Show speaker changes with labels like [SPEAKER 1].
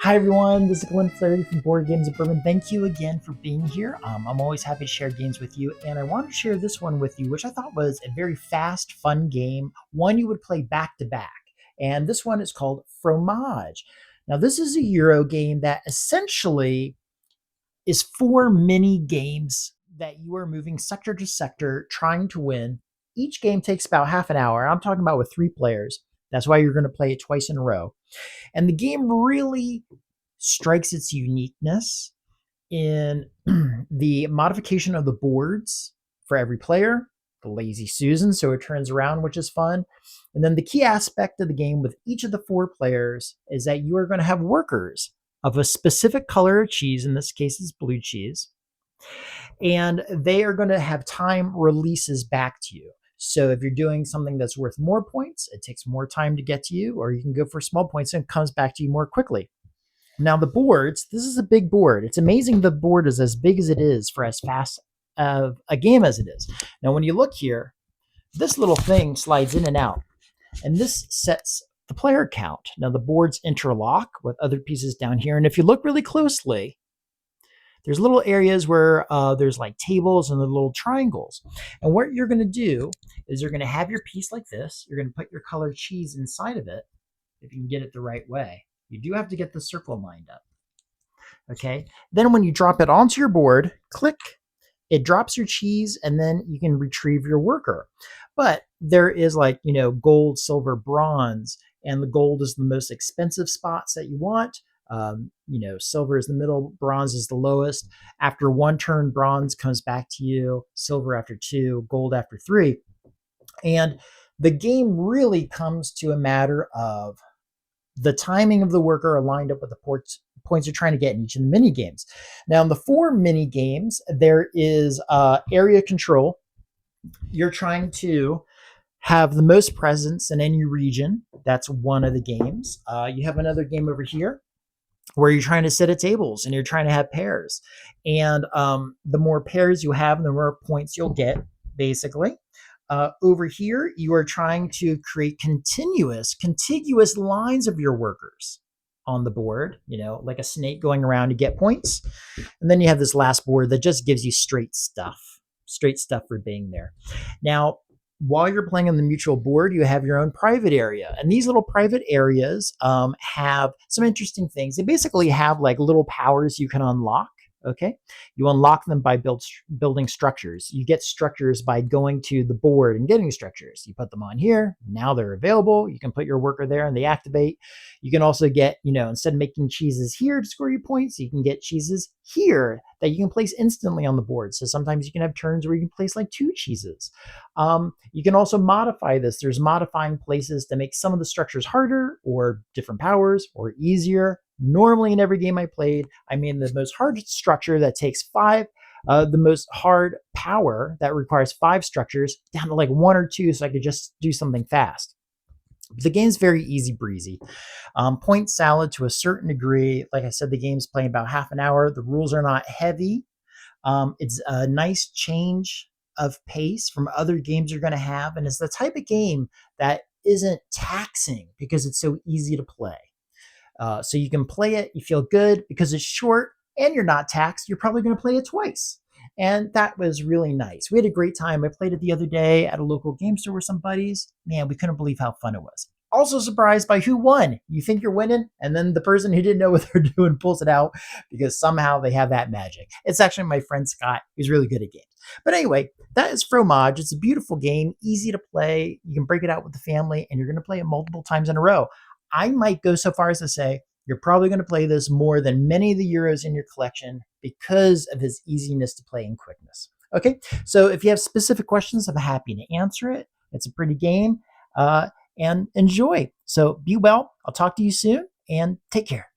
[SPEAKER 1] Hi everyone, this is Glenn Flaherty from Board Games and Bourbon. Thank you again for being here. I'm always happy to share games with you, and I wanted to share this one with you, which I thought was a very fast, fun game, one you would play back to back. And this one is called Fromage. Now, this is a Euro game that essentially is four mini games that you are moving sector to sector, trying to win. Each game takes about half an hour. I'm talking about with three players. That's why you're going to play it twice in a row. And the game really strikes its uniqueness in the modification of the boards for every player, the lazy Susan, so it turns around, which is fun. And then the key aspect of the game with each of the four players is that you are going to have workers of a specific color of cheese. In this case, it's blue cheese. And they are going to have time releases back to you. So if you're doing something that's worth more points, it takes more time to get to you, or you can go for small points and it comes back to you more quickly. Now the boards, this is a big board. It's amazing the board is as big as it is for as fast of a game as it is. Now when you look here, this little thing slides in and out, and this sets the player count. Now the boards interlock with other pieces down here, and if you look really closely, there's little areas where there's like tables and the little triangles. And what you're going to do is you're going to have your piece like this. You're going to put your colored cheese inside of it, if you can get it the right way. You do have to get the circle lined up. Okay. Then when you drop it onto your board, click, it drops your cheese, and then you can retrieve your worker. But there is like, gold, silver, bronze, and the gold is the most expensive spots that you want. Silver is the middle, bronze is the lowest. After one turn, bronze comes back to you, silver after two, gold after three. And the game really comes to a matter of the timing of the worker aligned up with the points you're trying to get in each of the mini games. Now, in the four mini games, there is area control. You're trying to have the most presence in any region. That's one of the games. You have another game over here where you're trying to sit at tables and you're trying to have pairs. And the more pairs you have, the more points you'll get, basically. Over here, you are trying to create contiguous lines of your workers on the board, like a snake going around to get points. And then you have this last board that just gives you straight stuff for being there. Now, while you're playing on the mutual board, you have your own private area. And these little private areas have some interesting things. They basically have like little powers you can unlock. Okay. You unlock them by building structures. You get structures by going to the board and getting structures. You put them on here. Now they're available. You can put your worker there and they activate. You can also get, instead of making cheeses here to score you points, you can get cheeses here that you can place instantly on the board. So sometimes you can have turns where you can place like two cheeses. You can also modify this. There's modifying places to make some of the structures harder or different powers or easier. Normally in every game I played, I made the most hard structure that takes five, the most hard power that requires five structures down to like one or two so I could just do something fast. The game's very easy breezy. Point salad to a certain degree. Like I said, the game's playing about half an hour. The rules are not heavy. It's a nice change of pace from other games you're going to have. And it's the type of game that isn't taxing because it's so easy to play. So you can play it, you feel good because it's short and you're not taxed. You're probably going to play it twice. And that was really nice. We had a great time. I played it the other day at a local game store with some buddies. Man, we couldn't believe how fun it was. Also surprised by who won. You think you're winning, and then the person who didn't know what they're doing pulls it out because somehow they have that magic. It's actually my friend Scott, who's really good at games. But anyway, that is Fromage. It's a beautiful game, easy to play. You can break it out with the family, and you're going to play it multiple times in a row. I might go so far as to say you're probably going to play this more than many of the Euros in your collection because of his easiness to play and quickness. Okay, so if you have specific questions, I'm happy to answer it. It's a pretty game and enjoy. So be well. I'll talk to you soon and take care.